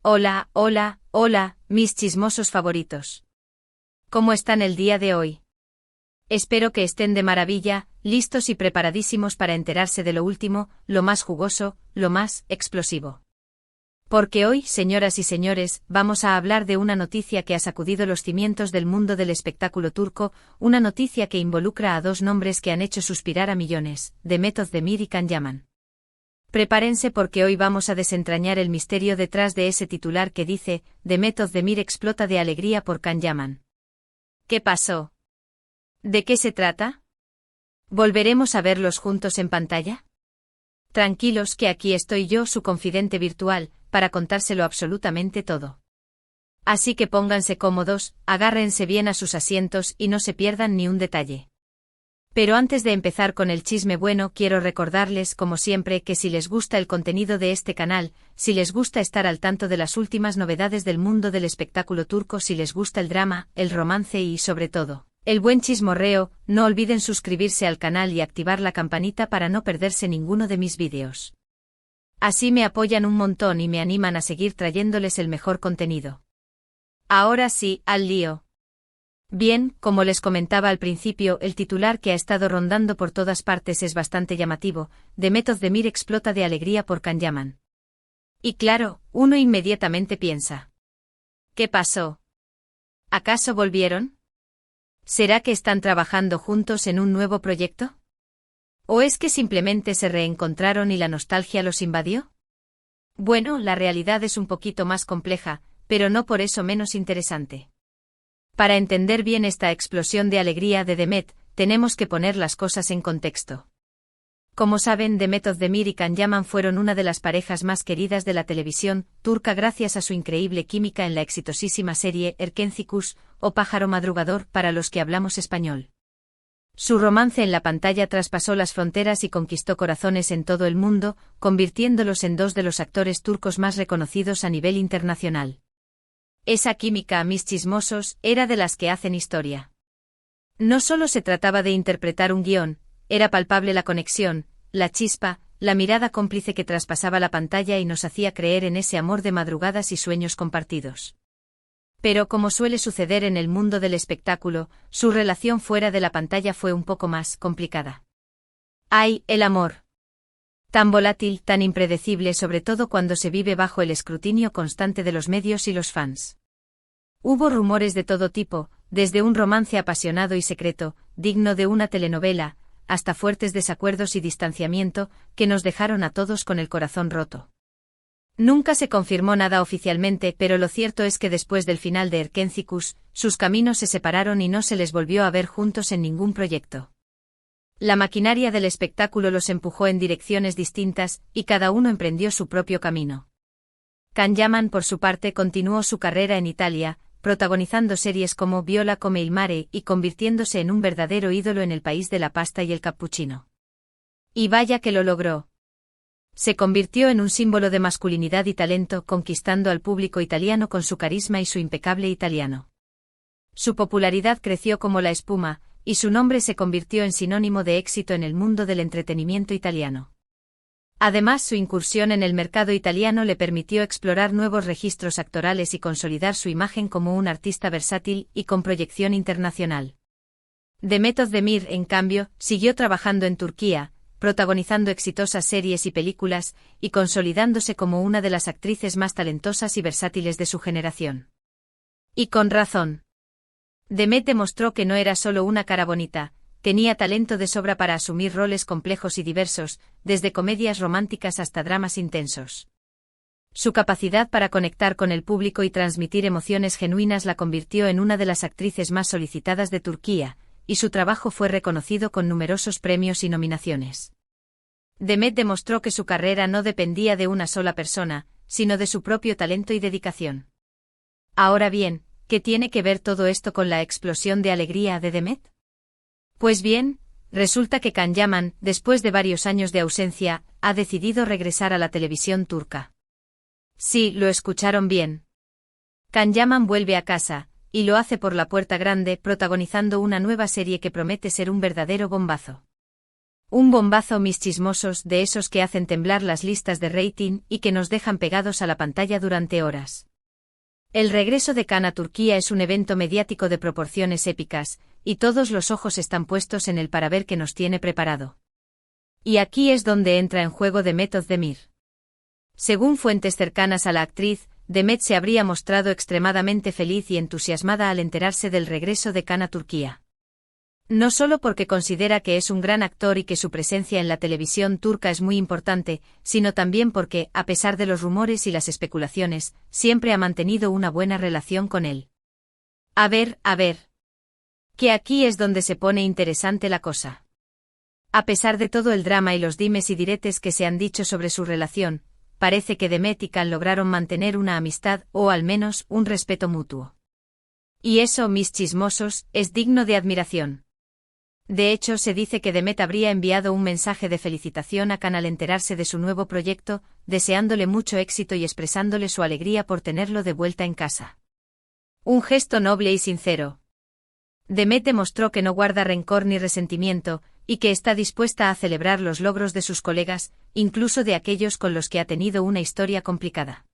Hola, hola, hola, mis chismosos favoritos. ¿Cómo están el día de hoy? Espero que estén de maravilla, listos y preparadísimos para enterarse de lo último, lo más jugoso, lo más explosivo. Porque hoy, señoras y señores, vamos a hablar de una noticia que ha sacudido los cimientos del mundo del espectáculo turco, una noticia que involucra a dos nombres que han hecho suspirar a millones, Demet Özdemir y Can Yaman. Prepárense porque hoy vamos a desentrañar el misterio detrás de ese titular que dice, Demet Özdemir explota de alegría por Can Yaman. ¿Qué pasó? ¿De qué se trata? ¿Volveremos a verlos juntos en pantalla? Tranquilos que aquí estoy yo, su confidente virtual, para contárselo absolutamente todo. Así que pónganse cómodos, agárrense bien a sus asientos y no se pierdan ni un detalle. Pero antes de empezar con el chisme bueno, quiero recordarles, como siempre, que si les gusta el contenido de este canal, si les gusta estar al tanto de las últimas novedades del mundo del espectáculo turco, si les gusta el drama, el romance y, sobre todo, el buen chismorreo, no olviden suscribirse al canal y activar la campanita para no perderse ninguno de mis vídeos. Así me apoyan un montón y me animan a seguir trayéndoles el mejor contenido. Ahora sí, al lío. Bien, como les comentaba al principio, el titular que ha estado rondando por todas partes es bastante llamativo, Demet Özdemir explota de alegría por Can Yaman. Y claro, uno inmediatamente piensa. ¿Qué pasó? ¿Acaso volvieron? ¿Será que están trabajando juntos en un nuevo proyecto? ¿O es que simplemente se reencontraron y la nostalgia los invadió? Bueno, la realidad es un poquito más compleja, pero no por eso menos interesante. Para entender bien esta explosión de alegría de Demet, tenemos que poner las cosas en contexto. Como saben, Demet Özdemir y Can Yaman fueron una de las parejas más queridas de la televisión turca gracias a su increíble química en la exitosísima serie Erkenci o Pájaro Madrugador para los que hablamos español. Su romance en la pantalla traspasó las fronteras y conquistó corazones en todo el mundo, convirtiéndolos en dos de los actores turcos más reconocidos a nivel internacional. Esa química, mis chismosos, era de las que hacen historia. No solo se trataba de interpretar un guión, era palpable la conexión, la chispa, la mirada cómplice que traspasaba la pantalla y nos hacía creer en ese amor de madrugadas y sueños compartidos. Pero como suele suceder en el mundo del espectáculo, su relación fuera de la pantalla fue un poco más complicada. ¡Ay, el amor! Tan volátil, tan impredecible, sobre todo cuando se vive bajo el escrutinio constante de los medios y los fans. Hubo rumores de todo tipo, desde un romance apasionado y secreto, digno de una telenovela, hasta fuertes desacuerdos y distanciamiento, que nos dejaron a todos con el corazón roto. Nunca se confirmó nada oficialmente, pero lo cierto es que después del final de Erkenci, sus caminos se separaron y no se les volvió a ver juntos en ningún proyecto. La maquinaria del espectáculo los empujó en direcciones distintas, y cada uno emprendió su propio camino. Can Yaman, por su parte, continuó su carrera en Italia, protagonizando series como Viola come il mare y convirtiéndose en un verdadero ídolo en el país de la pasta y el cappuccino. Y vaya que lo logró. Se convirtió en un símbolo de masculinidad y talento, conquistando al público italiano con su carisma y su impecable italiano. Su popularidad creció como la espuma, y su nombre se convirtió en sinónimo de éxito en el mundo del entretenimiento italiano. Además, su incursión en el mercado italiano le permitió explorar nuevos registros actorales y consolidar su imagen como un artista versátil y con proyección internacional. Demet Özdemir, en cambio, siguió trabajando en Turquía, protagonizando exitosas series y películas, y consolidándose como una de las actrices más talentosas y versátiles de su generación. Y con razón. Demet demostró que no era solo una cara bonita, tenía talento de sobra para asumir roles complejos y diversos, desde comedias románticas hasta dramas intensos. Su capacidad para conectar con el público y transmitir emociones genuinas la convirtió en una de las actrices más solicitadas de Turquía, y su trabajo fue reconocido con numerosos premios y nominaciones. Demet demostró que su carrera no dependía de una sola persona, sino de su propio talento y dedicación. Ahora bien, ¿qué tiene que ver todo esto con la explosión de alegría de Demet? Pues bien, resulta que Can Yaman, después de varios años de ausencia, ha decidido regresar a la televisión turca. Sí, lo escucharon bien. Can Yaman vuelve a casa, y lo hace por la puerta grande, protagonizando una nueva serie que promete ser un verdadero bombazo. Un bombazo, mis chismosos, de esos que hacen temblar las listas de rating y que nos dejan pegados a la pantalla durante horas. El regreso de Khan a Turquía es un evento mediático de proporciones épicas, y todos los ojos están puestos en él para ver qué nos tiene preparado. Y aquí es donde entra en juego Demet Özdemir. Según fuentes cercanas a la actriz, Demet se habría mostrado extremadamente feliz y entusiasmada al enterarse del regreso de Khan a Turquía. No solo porque considera que es un gran actor y que su presencia en la televisión turca es muy importante, sino también porque, a pesar de los rumores y las especulaciones, siempre ha mantenido una buena relación con él. A ver. Que aquí es donde se pone interesante la cosa. A pesar de todo el drama y los dimes y diretes que se han dicho sobre su relación, parece que Demet y Khan lograron mantener una amistad o al menos un respeto mutuo. Y eso, mis chismosos, es digno de admiración. De hecho, se dice que Demet habría enviado un mensaje de felicitación a Khan al enterarse de su nuevo proyecto, deseándole mucho éxito y expresándole su alegría por tenerlo de vuelta en casa. Un gesto noble y sincero. Demet demostró que no guarda rencor ni resentimiento, y que está dispuesta a celebrar los logros de sus colegas, incluso de aquellos con los que ha tenido una historia complicada.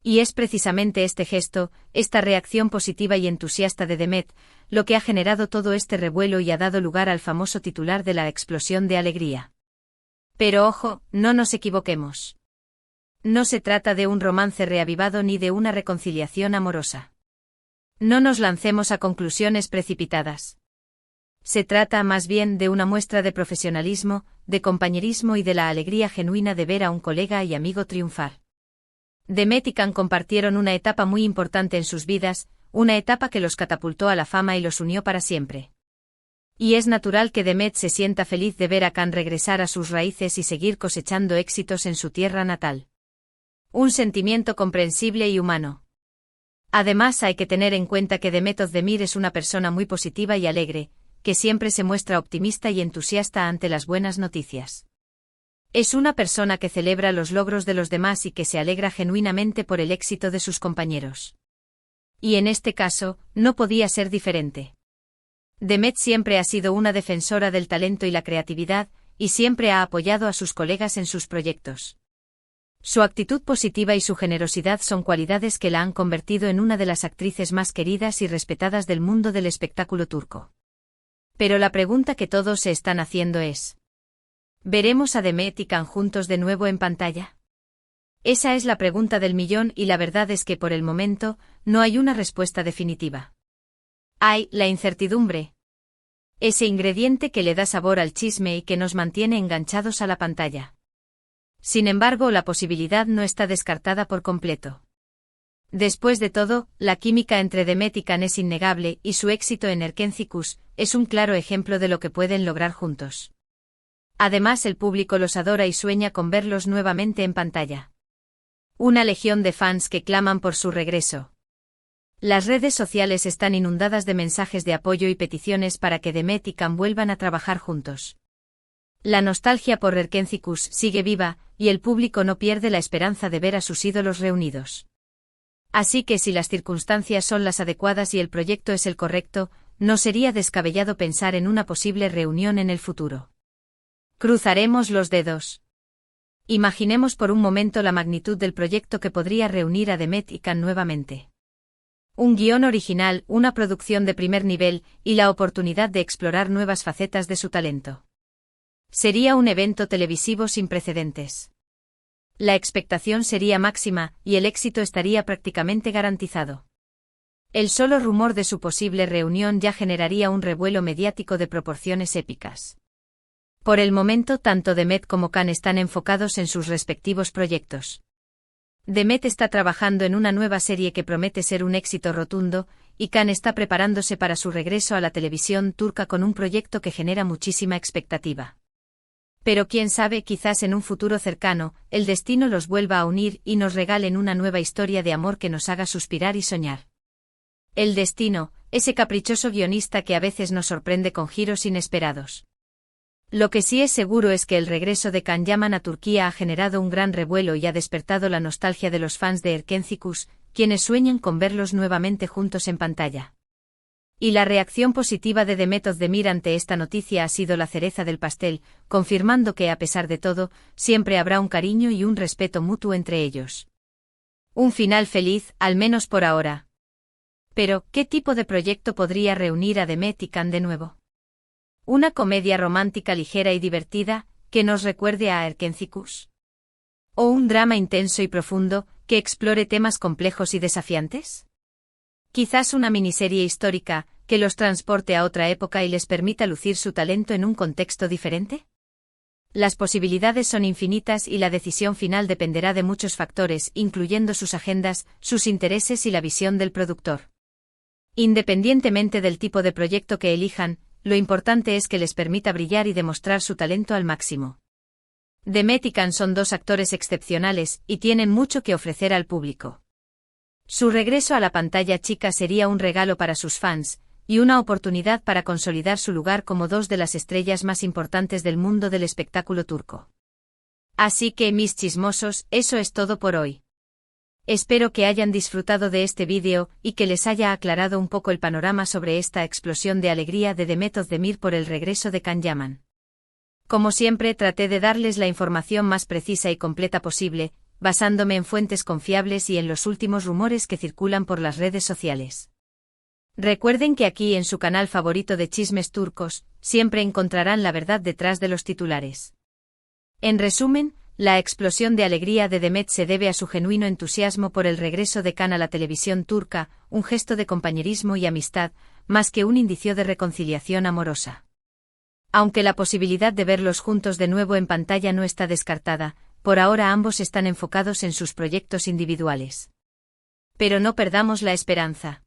Y es precisamente este gesto, esta reacción positiva y entusiasta de Demet, lo que ha generado todo este revuelo y ha dado lugar al famoso titular de la explosión de alegría. Pero ojo, no nos equivoquemos. No se trata de un romance reavivado ni de una reconciliación amorosa. No nos lancemos a conclusiones precipitadas. Se trata más bien de una muestra de profesionalismo, de compañerismo y de la alegría genuina de ver a un colega y amigo triunfar. Demet y Khan compartieron una etapa muy importante en sus vidas, una etapa que los catapultó a la fama y los unió para siempre. Y es natural que Demet se sienta feliz de ver a Khan regresar a sus raíces y seguir cosechando éxitos en su tierra natal. Un sentimiento comprensible y humano. Además, hay que tener en cuenta que Demet Özdemir es una persona muy positiva y alegre, que siempre se muestra optimista y entusiasta ante las buenas noticias. Es una persona que celebra los logros de los demás y que se alegra genuinamente por el éxito de sus compañeros. Y en este caso, no podía ser diferente. Demet siempre ha sido una defensora del talento y la creatividad, y siempre ha apoyado a sus colegas en sus proyectos. Su actitud positiva y su generosidad son cualidades que la han convertido en una de las actrices más queridas y respetadas del mundo del espectáculo turco. Pero la pregunta que todos se están haciendo es: ¿veremos a Demet y Khan juntos de nuevo en pantalla? Esa es la pregunta del millón y la verdad es que por el momento, no hay una respuesta definitiva. Hay la incertidumbre. Ese ingrediente que le da sabor al chisme y que nos mantiene enganchados a la pantalla. Sin embargo, la posibilidad no está descartada por completo. Después de todo, la química entre Demet y Khan es innegable y su éxito en Erkenci es un claro ejemplo de lo que pueden lograr juntos. Además, el público los adora y sueña con verlos nuevamente en pantalla. Una legión de fans que claman por su regreso. Las redes sociales están inundadas de mensajes de apoyo y peticiones para que Demet y Khan vuelvan a trabajar juntos. La nostalgia por Erkenci sigue viva, y el público no pierde la esperanza de ver a sus ídolos reunidos. Así que si las circunstancias son las adecuadas y el proyecto es el correcto, no sería descabellado pensar en una posible reunión en el futuro. Cruzaremos los dedos. Imaginemos por un momento la magnitud del proyecto que podría reunir a Demet y Khan nuevamente. Un guión original, una producción de primer nivel, y la oportunidad de explorar nuevas facetas de su talento. Sería un evento televisivo sin precedentes. La expectación sería máxima, y el éxito estaría prácticamente garantizado. El solo rumor de su posible reunión ya generaría un revuelo mediático de proporciones épicas. Por el momento, tanto Demet como Khan están enfocados en sus respectivos proyectos. Demet está trabajando en una nueva serie que promete ser un éxito rotundo, y Khan está preparándose para su regreso a la televisión turca con un proyecto que genera muchísima expectativa. Pero quién sabe, quizás en un futuro cercano, el destino los vuelva a unir y nos regalen una nueva historia de amor que nos haga suspirar y soñar. El destino, ese caprichoso guionista que a veces nos sorprende con giros inesperados. Lo que sí es seguro es que el regreso de Can Yaman a Turquía ha generado un gran revuelo y ha despertado la nostalgia de los fans de Erkenci, quienes sueñan con verlos nuevamente juntos en pantalla. Y la reacción positiva de Demet Özdemir ante esta noticia ha sido la cereza del pastel, confirmando que a pesar de todo, siempre habrá un cariño y un respeto mutuo entre ellos. Un final feliz, al menos por ahora. Pero, ¿qué tipo de proyecto podría reunir a Demet y Can de nuevo? ¿Una comedia romántica ligera y divertida, que nos recuerde a Erkencikus? ¿O un drama intenso y profundo, que explore temas complejos y desafiantes? Quizás una miniserie histórica, que los transporte a otra época y les permita lucir su talento en un contexto diferente. Las posibilidades son infinitas y la decisión final dependerá de muchos factores, incluyendo sus agendas, sus intereses y la visión del productor. Independientemente del tipo de proyecto que elijan, lo importante es que les permita brillar y demostrar su talento al máximo. Demet y Can son dos actores excepcionales y tienen mucho que ofrecer al público. Su regreso a la pantalla chica sería un regalo para sus fans, y una oportunidad para consolidar su lugar como dos de las estrellas más importantes del mundo del espectáculo turco. Así que, mis chismosos, eso es todo por hoy. Espero que hayan disfrutado de este vídeo y que les haya aclarado un poco el panorama sobre esta explosión de alegría de Demet Özdemir por el regreso de Can Yaman. Como siempre, traté de darles la información más precisa y completa posible, basándome en fuentes confiables y en los últimos rumores que circulan por las redes sociales. Recuerden que aquí en su canal favorito de chismes turcos, siempre encontrarán la verdad detrás de los titulares. En resumen, la explosión de alegría de Demet se debe a su genuino entusiasmo por el regreso de Can a la televisión turca, un gesto de compañerismo y amistad, más que un indicio de reconciliación amorosa. Aunque la posibilidad de verlos juntos de nuevo en pantalla no está descartada, por ahora ambos están enfocados en sus proyectos individuales. Pero no perdamos la esperanza.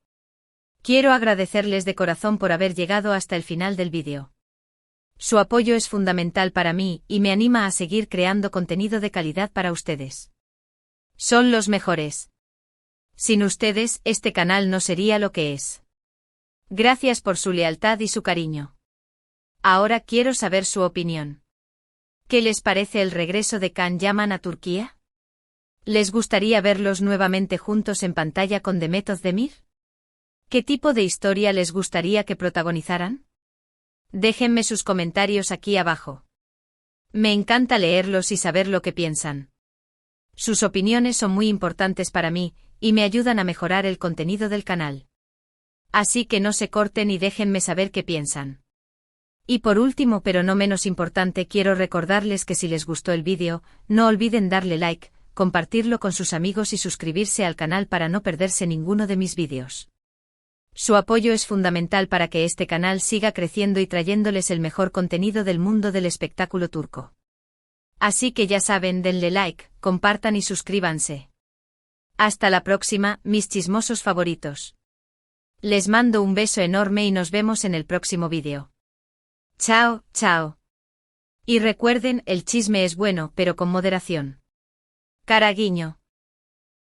Quiero agradecerles de corazón por haber llegado hasta el final del vídeo. Su apoyo es fundamental para mí y me anima a seguir creando contenido de calidad para ustedes. Son los mejores. Sin ustedes, este canal no sería lo que es. Gracias por su lealtad y su cariño. Ahora quiero saber su opinión. ¿Qué les parece el regreso de Can Yaman a Turquía? ¿Les gustaría verlos nuevamente juntos en pantalla con Demet Özdemir? ¿Qué tipo de historia les gustaría que protagonizaran? Déjenme sus comentarios aquí abajo. Me encanta leerlos y saber lo que piensan. Sus opiniones son muy importantes para mí, y me ayudan a mejorar el contenido del canal. Así que no se corten y déjenme saber qué piensan. Y por último pero no menos importante quiero recordarles que si les gustó el vídeo, no olviden darle like, compartirlo con sus amigos y suscribirse al canal para no perderse ninguno de mis vídeos. Su apoyo es fundamental para que este canal siga creciendo y trayéndoles el mejor contenido del mundo del espectáculo turco. Así que ya saben, denle like, compartan y suscríbanse. Hasta la próxima, mis chismosos favoritos. Les mando un beso enorme y nos vemos en el próximo vídeo. Chao, chao. Y recuerden, el chisme es bueno pero con moderación. Cara guiño.